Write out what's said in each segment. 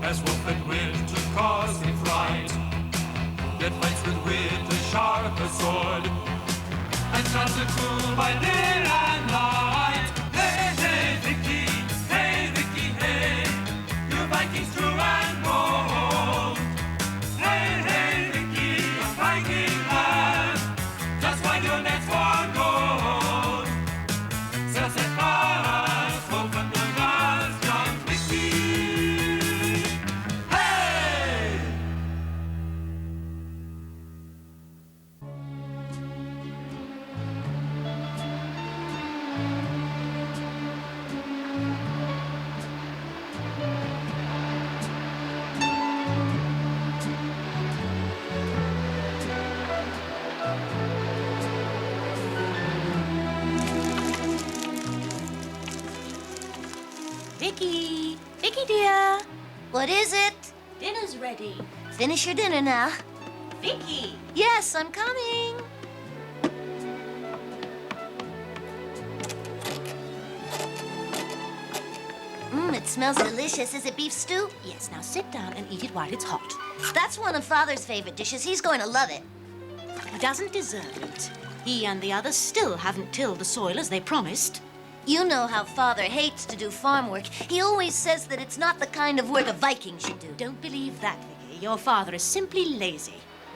as wolf and wind to cause a fright. Yet fights with wit as sharp as sword, and stands the cool by day and night. Hey, hey, Vicky, hey, Vicky, hey, you Vikings true and bold. Hey, hey, Vicky, a Viking lad, just find your nets for gold. Sail set fast, hope and the last young Vicky. Hey! Vicky! Vicky, dear! What is it? Dinner's ready. Finish your dinner now. Vicky! Yes, I'm coming. It smells delicious. Is it beef stew? Yes, now sit down and eat it while it's hot. That's one of Father's favorite dishes. He's going to love it. He doesn't deserve it. He and the others still haven't tilled the soil as they promised. You know how Father hates to do farm work. He always says that it's not the kind of work a Viking should do. Don't believe that, Vicky. Your father is simply lazy.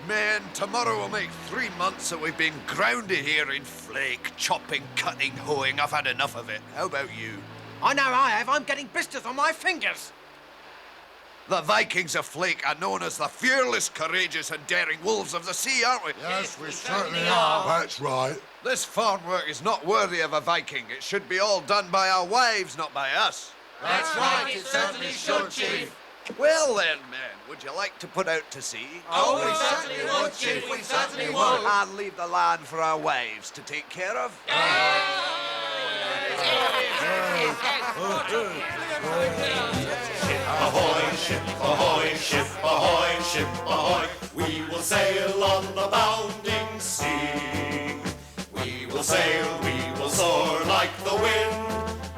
Man, tomorrow will make 3 months that we've been grounded here in Flake, chopping, cutting, hoeing. I've had enough of it. How about you? I know I have. I'm getting blisters on my fingers. The Vikings of Flake are known as the fearless, courageous, and daring wolves of the sea, aren't we? Yes, we certainly are. That's right. This farm work is not worthy of a Viking. It should be all done by our wives, not by us. That's right, it certainly should, Chief. Well then, men, would you like to put out to sea? Oh, we certainly would, Chief, we certainly would. And leave the land for our wives to take care of? Ahoy, ship, ahoy, ship, ahoy, ship, ahoy. We will sail on the bounding sea. We will sail, we will soar like the wind,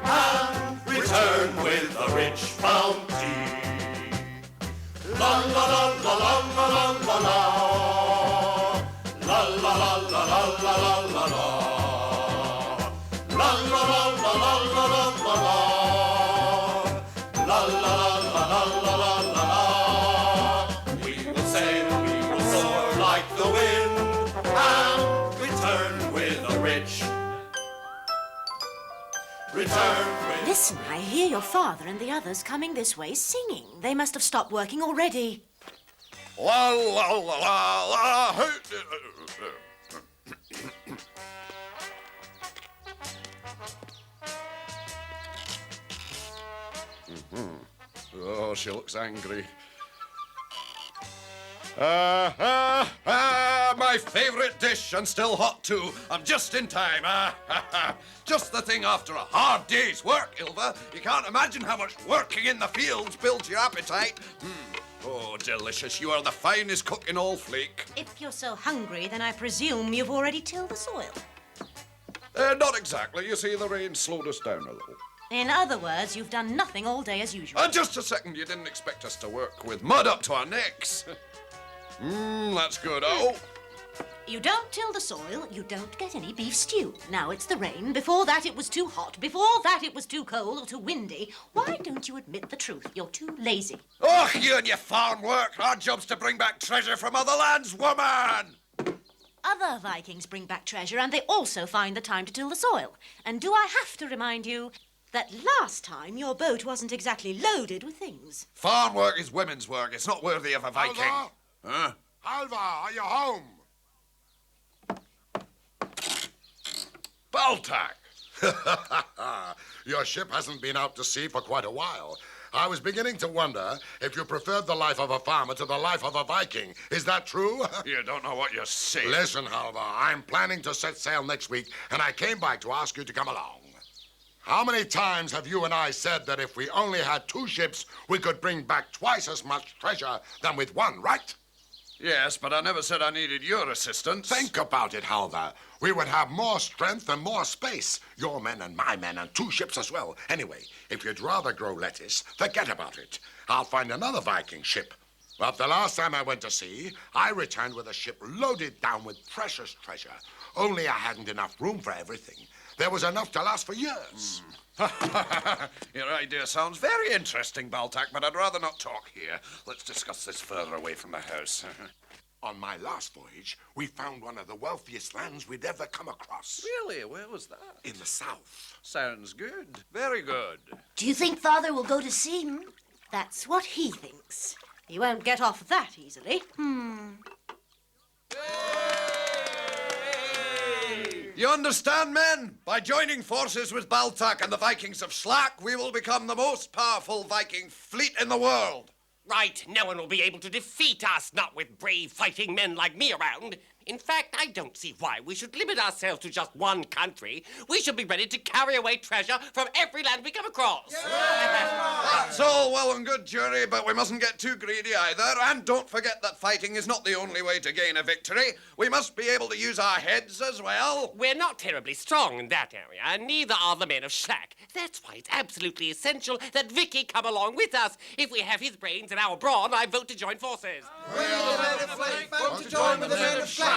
and return with a rich bounty. La la la la la la la la la la la la la la la la la. La la la la la la la la la. La la la la la la la la. We will sail, we will soar like the wind, and return with a rich. Return with. Listen, I hear your father and the others coming this way singing. They must have stopped working already. La la la la la. Oh, she looks angry. My favorite dish, and still hot too. I'm just in time. Just the thing after a hard day's work, Ilva. You can't imagine how much working in the fields builds your appetite. Oh, delicious. You are the finest cook in all Flake. If you're so hungry, then I presume you've already tilled the soil. Not exactly. You see, the rain slowed us down a little. In other words, you've done nothing all day as usual. Just a second. You didn't expect us to work with mud up to our necks. That's good. Oh. You don't till the soil, you don't get any beef stew. Now it's the rain. Before that it was too hot. Before that it was too cold or too windy. Why don't you admit the truth? You're too lazy. Oh, you and your farm work. Our job's to bring back treasure from other lands, woman. Other Vikings bring back treasure, and they also find the time to till the soil. And do I have to remind you that last time your boat wasn't exactly loaded with things? Farm work is women's work. It's not worthy of a Viking. Halvar? Huh? Halvar, are you home? Baltac. Your ship hasn't been out to sea for quite a while. I was beginning to wonder if you preferred the life of a farmer to the life of a Viking. Is that true? You don't know what you're saying. Listen, Halvar, I'm planning to set sail next week, and I came back to ask you to come along. How many times have you and I said that if we only had 2 ships, we could bring back twice as much treasure than with 1, right? Yes, but I never said I needed your assistance. Think about it, Halvar. We would have more strength and more space. Your men and my men and 2 ships as well. Anyway, if you'd rather grow lettuce, forget about it. I'll find another Viking ship. But the last time I went to sea, I returned with a ship loaded down with precious treasure. Only I hadn't enough room for everything. There was enough to last for years. Your idea sounds very interesting, Baltac, but I'd rather not talk here. Let's discuss this further away from the house. On my last voyage, we found one of the wealthiest lands we'd ever come across. Really? Where was that? In the south. Sounds good. Very good. Do you think Father will go to sea? That's what he thinks. He won't get off that easily. You understand, men? By joining forces with Baltac and the Vikings of Slack, we will become the most powerful Viking fleet in the world. Right, no one will be able to defeat us, not with brave fighting men like me around. In fact, I don't see why we should limit ourselves to just one country. We should be ready to carry away treasure from every land we come across. That's all well and good, Jury, but we mustn't get too greedy either. And don't forget that fighting is not the only way to gain a victory. We must be able to use our heads as well. We're not terribly strong in that area, and neither are the men of Slack. That's why it's absolutely essential that Vicky come along with us. If we have his brains and our brawn, I vote to join forces. We, the men of Flake, vote to join with the men of Slack.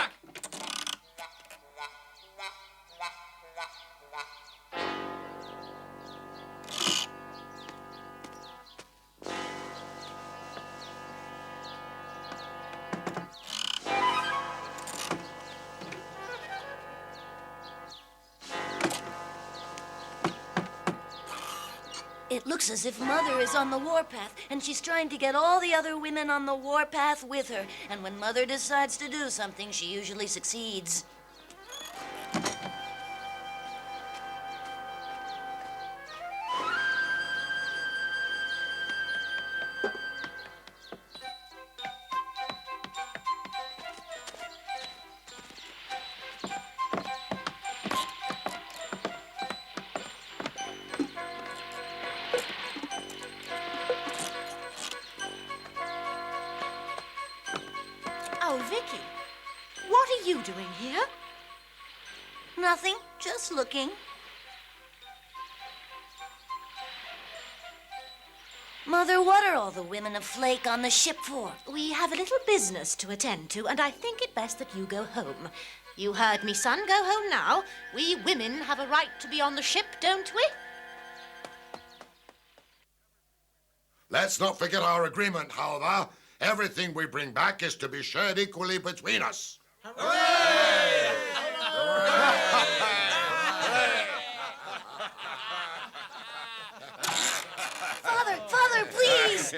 It looks as if Mother is on the warpath, and she's trying to get all the other women on the warpath with her. And when Mother decides to do something, she usually succeeds. Oh, Vicky, what are you doing here? Nothing, just looking. Mother, what are all the women of Flake on the ship for? We have a little business to attend to, and I think it best that you go home. You heard me, son. Go home now. We women have a right to be on the ship, don't we? Let's not forget our agreement, Halvar. Everything we bring back is to be shared equally between us. Father, please!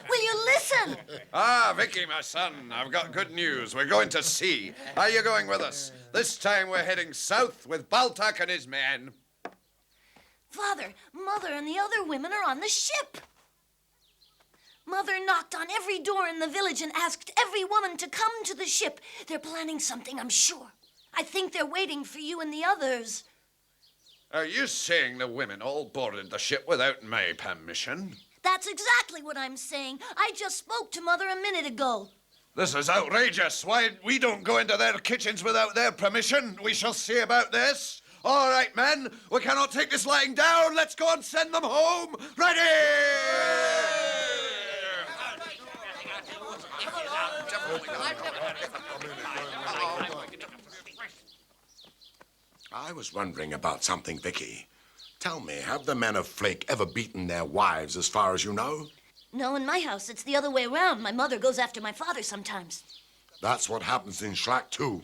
Will you listen? Ah, Vicky, my son, I've got good news. We're going to sea. Are you going with us? This time we're heading south with Baltac and his men. Father, Mother, and the other women are on the ship. Mother knocked on every door in the village and asked every woman to come to the ship. They're planning something, I'm sure. I think they're waiting for you and the others. Are you saying the women all boarded the ship without my permission? That's exactly what I'm saying. I just spoke to Mother a minute ago. This is outrageous. Why, we don't go into their kitchens without their permission. We shall see about this. All right, men, we cannot take this lying down. Let's go and send them home. Ready! I was wondering about something, Vicky. Tell me, have the men of Flake ever beaten their wives as far as you know? No, in my house, it's the other way around. My mother goes after my father sometimes. That's what happens in Slack, too.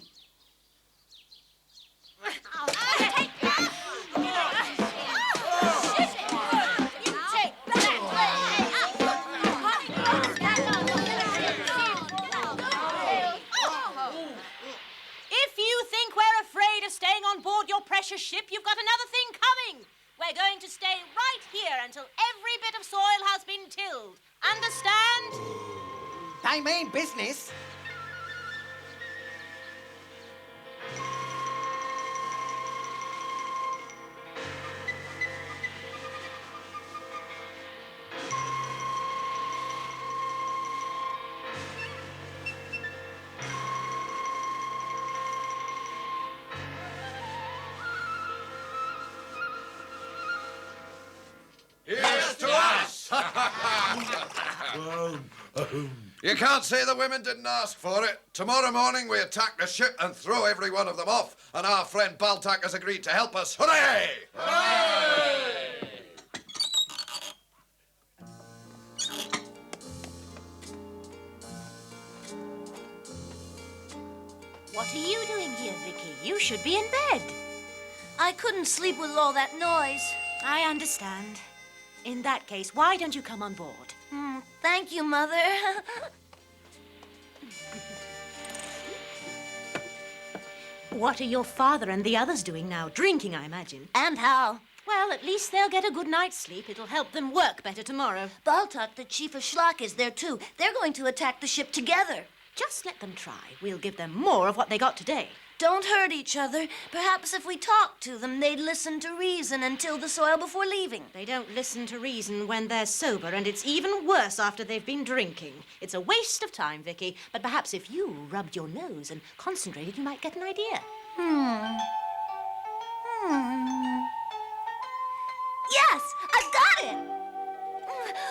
Staying on board your precious ship, you've got another thing coming. We're going to stay right here until every bit of soil has been tilled. Understand? They mean business. You can't say the women didn't ask for it. Tomorrow morning we attack the ship and throw every one of them off, and our friend Baltac has agreed to help us. Hooray! Hooray! What are you doing here, Vicky? You should be in bed. I couldn't sleep with all that noise. I understand. In that case, why don't you come on board? Thank you, Mother. What are your father and the others doing now? Drinking, I imagine. And Hal. Well, at least they'll get a good night's sleep. It'll help them work better tomorrow. Baltac, the chief of Schlock, is there too. They're going to attack the ship together. Just let them try. We'll give them more of what they got today. Don't hurt each other. Perhaps if we talked to them, they'd listen to reason and till the soil before leaving. They don't listen to reason when they're sober, and it's even worse after they've been drinking. It's a waste of time, Vicky, but perhaps if you rubbed your nose and concentrated, you might get an idea. Yes, I've got it!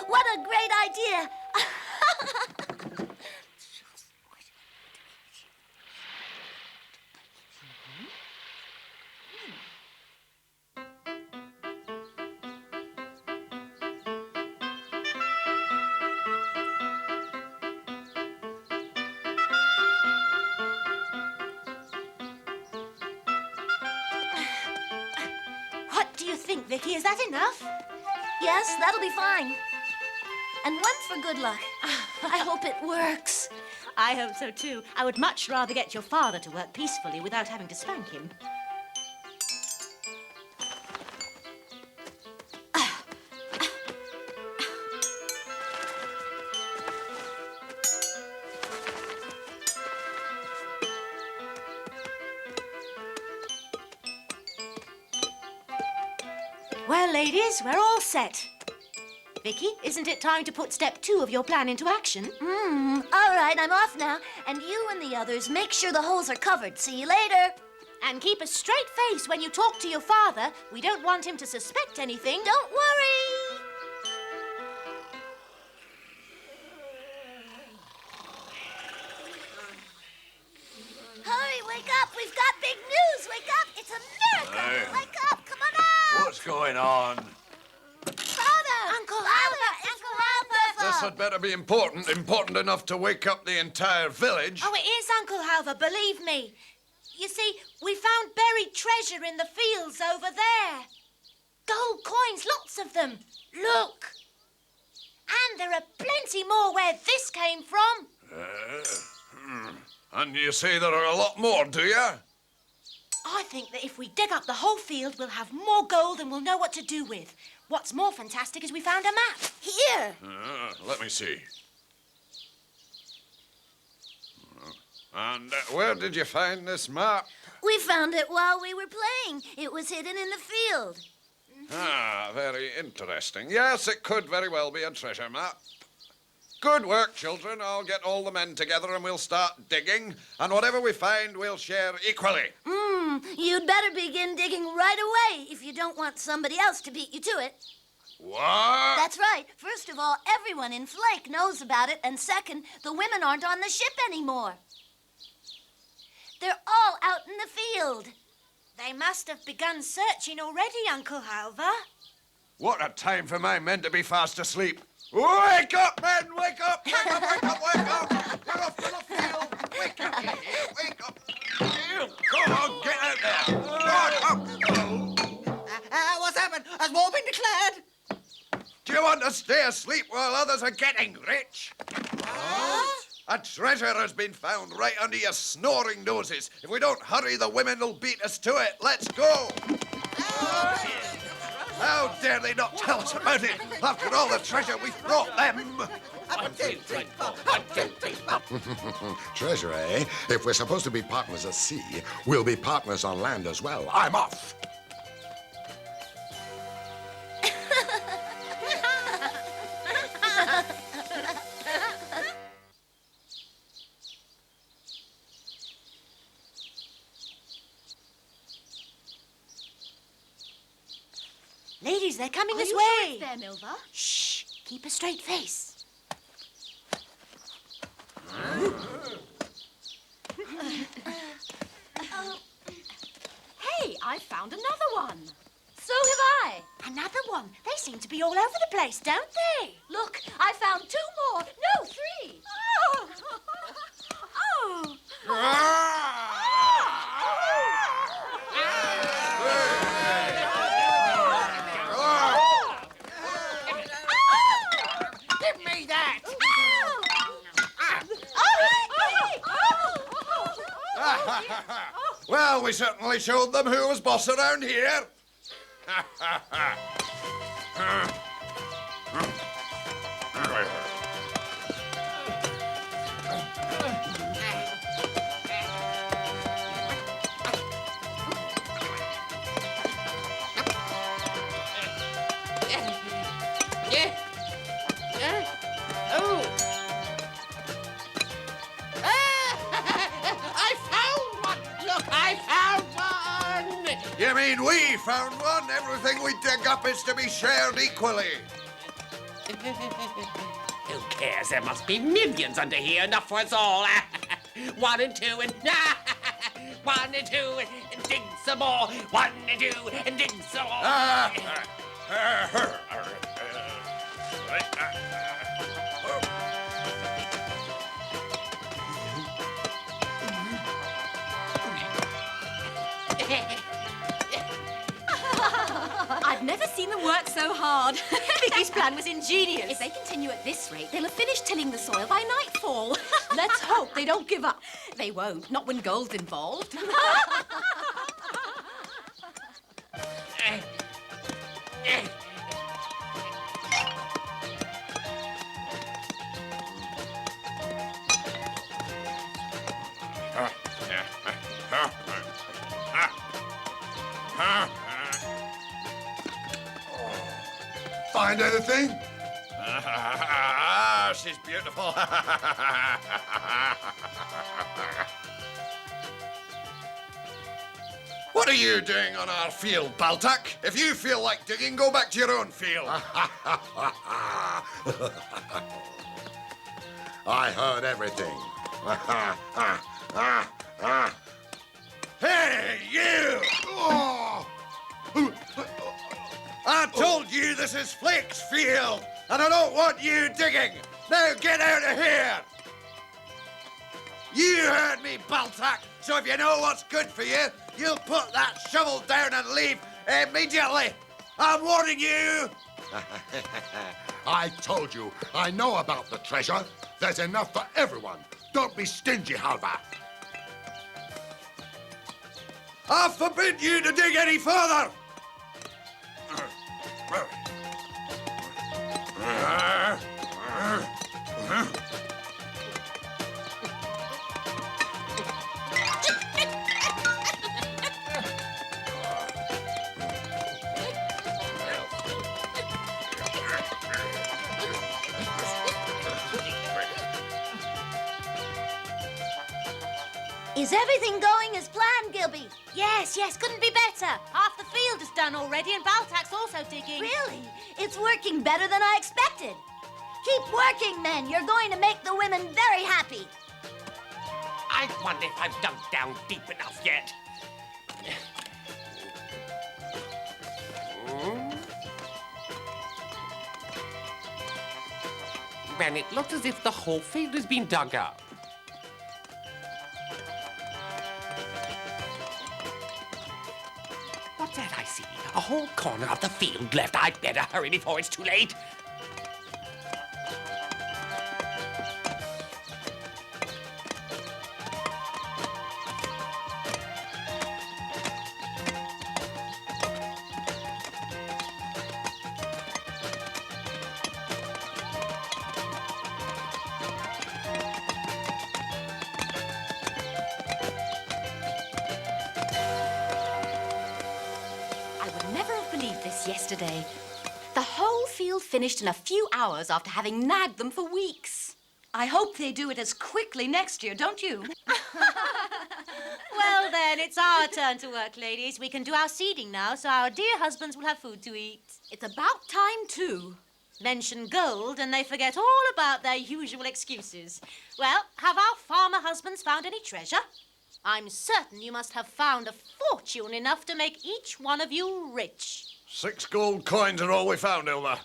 What a great idea! What do you think, Vicky? Is that enough? Yes, that'll be fine. And one for good luck. I hope it works. I hope so, too. I would much rather get your father to work peacefully without having to spank him. Well, ladies, we're all set. Vicky, isn't it time to put step 2 of your plan into action? All right, I'm off now. And you and the others, make sure the holes are covered. See you later. And keep a straight face when you talk to your father. We don't want him to suspect anything. Don't worry. Hurry, wake up. We've got big news. Wake up. It's a miracle. Wake up. Come on out. What's going on? Father. Uncle Halvar. Uncle Halvar. This had better be important. Important enough to wake up the entire village. Oh, it is, Uncle Halvar, believe me. You see, we found buried treasure in the fields over there. Gold coins, lots of them. Look. And there are plenty more where this came from. And you say there are a lot more, do you? I think that if we dig up the whole field, we'll have more gold and we'll know what to do with. What's more fantastic is we found a map. Here. Let me see. And where did you find this map? We found it while we were playing. It was hidden in the field. Very interesting. Yes, it could very well be a treasure map. Good work, children. I'll get all the men together and we'll start digging. And whatever we find, we'll share equally. You'd better begin digging right away if you don't want somebody else to beat you to it. What? That's right. First of all, everyone in Flake knows about it. And second, the women aren't on the ship anymore. They're all out in the field. They must have begun searching already, Uncle Halvar. What a time for my men to be fast asleep. Wake up, men! Wake up! Wake up, wake up, wake up! We're off to the field! Wake up, you hear? Wake up! Go on, get out there! Go on, up! What's happened? Has war been declared? Do you want to stay asleep while others are getting rich? What? A treasure has been found right under your snoring noses. If we don't hurry, the women will beat us to it. Let's go! How dare they not tell us about it after all the treasure we've brought them? 1, 2, 3, 4. 1, 2, 3, 4. Treasure, eh? If we're supposed to be partners at sea, we'll be partners on land as well. I'm off. Ladies, they're coming this way. There, Milva? Shh. Keep a straight face. Hey, I found another one. So have I. Another one. They seem to be all over the place, don't they? Look, I found 2 more. No, 3. Oh. Give me that! Well, we certainly showed them who was boss around here. I found one! Look, I found one! You mean we found one? Everything we dig up is to be shared equally. Who cares? There must be millions under here, enough for us all. 1 and 2 and 1 and 2 and dig some more. 1 and 2 and dig some more. I've never seen them work so hard. Vicky's plan was ingenious. If they continue at this rate, they'll have finished tilling the soil by nightfall. Let's hope they don't give up. They won't, not when gold's involved. Find anything? She's beautiful. What are you doing on our field, Baltak? If you feel like digging, go back to your own field. I heard everything. Hey, you! Oh! I told you this is Flake's field, and I don't want you digging. Now get out of here! You heard me, Baltak, so if you know what's good for you, you'll put that shovel down and leave immediately. I'm warning you! I told you, I know about the treasure. There's enough for everyone. Don't be stingy, Halvar. I forbid you to dig any further! Is everything going as planned, Gilby? Yes, couldn't be better. Half the field is done already and Baltak's also digging. Really? It's working better than I expected. Keep working, men. You're going to make the women very happy. I wonder if I've dug down deep enough yet. Well, it looks as if the whole field has been dug up. What's that I see? A whole corner of the field left. I'd better hurry before it's too late. Yesterday. The whole field finished in a few hours after having nagged them for weeks. I hope they do it as quickly next year, don't you? Well, then, it's our turn to work, ladies. We can do our seeding now, so our dear husbands will have food to eat. It's about time, too. Mention gold and they forget all about their usual excuses. Well, have our farmer husbands found any treasure? I'm certain you must have found a fortune enough to make each one of you rich. 6 gold coins are all we found, Hilda.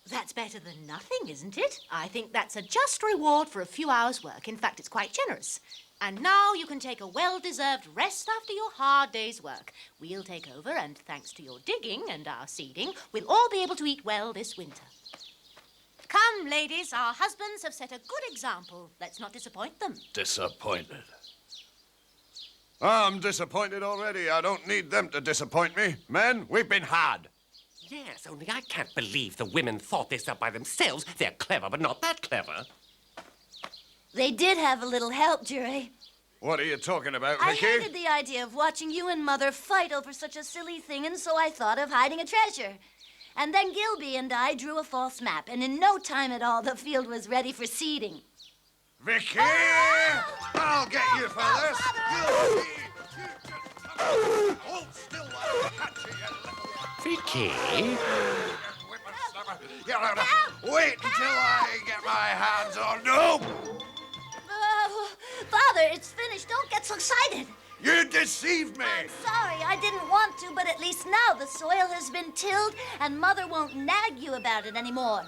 That's better than nothing, isn't it? I think that's a just reward for a few hours' work. In fact, it's quite generous. And now you can take a well-deserved rest after your hard day's work. We'll take over, and thanks to your digging and our seeding, we'll all be able to eat well this winter. Come, ladies, our husbands have set a good example. Let's not disappoint them. Disappointed. I'm disappointed already. I don't need them to disappoint me. Men, we've been had. Yes, only I can't believe the women thought this up by themselves. They're clever, but not that clever. They did have a little help, Jury. What are you talking about, I Vicky? hated the idea of watching you and Mother fight over such a silly thing, and so I thought of hiding a treasure. And then Gilby and I drew a false map, and in no time at all, the field was ready for seeding. Vicky! I'll get you for this! Hold still while I catch you, you little... Vicky? Wait until I get my hands on... No! Father, it's finished. Don't get so excited. You deceived me! I'm sorry, I didn't want to, but at least now the soil has been tilled and Mother won't nag you about it anymore.